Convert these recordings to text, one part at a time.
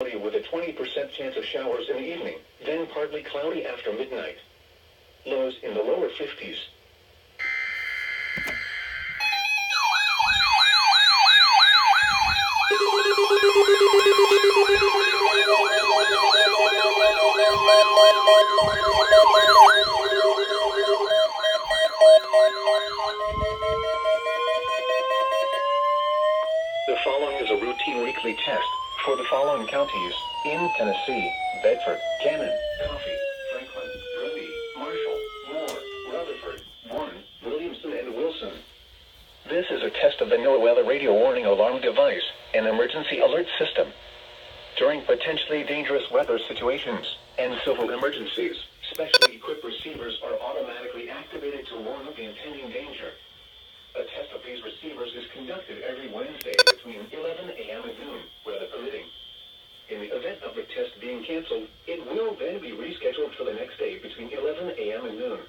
with a 20% chance of showers in the evening, then partly cloudy after midnight. Lows in the lower 50s. The following is a routine weekly test for the following counties in Tennessee: Bedford, Cannon, Coffee, Franklin, Grundy, Marshall, Moore, Rutherford, Warren, Williamson, and Wilson. This is a test of the NOAA radio warning alarm device, an emergency alert system. During potentially dangerous weather situations and civil emergencies, specially equipped receivers are automatically activated to warn of the impending danger. A test of these receivers is conducted every Wednesday between 11 a.m. and noon, weather permitting. In the event of the test being canceled, it will then be rescheduled for the next day between 11 a.m. and noon.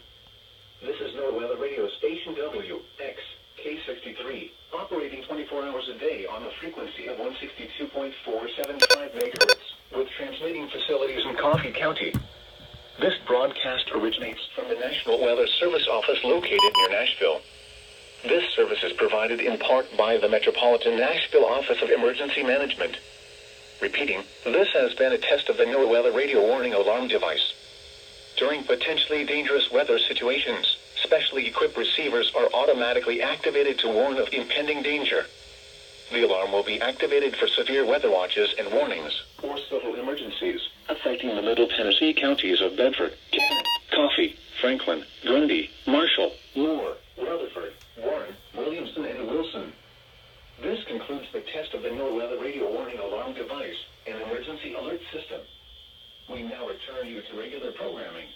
This is NOAA radio station WXK63, operating 24 hours a day on the frequency of 162.475 megahertz, with transmitting facilities in Coffee County. This broadcast originates from the National Weather Service office located near Nashville. This service is provided in part by the Metropolitan Nashville Office of Emergency Management. Repeating, this has been a test of the NOAA radio warning alarm device. During potentially dangerous weather situations, specially equipped receivers are automatically activated to warn of impending danger. The alarm will be activated for severe weather watches and warnings, or civil emergencies, affecting the Middle Tennessee counties of Bedford, Cannon, Coffee, Franklin, Grundy, Marshall, Moore, Rutherford, Warren, Williamson, and Wilson. This concludes the test of the NOAA radio warning alarm device, an emergency alert system. We now return you to regular programming.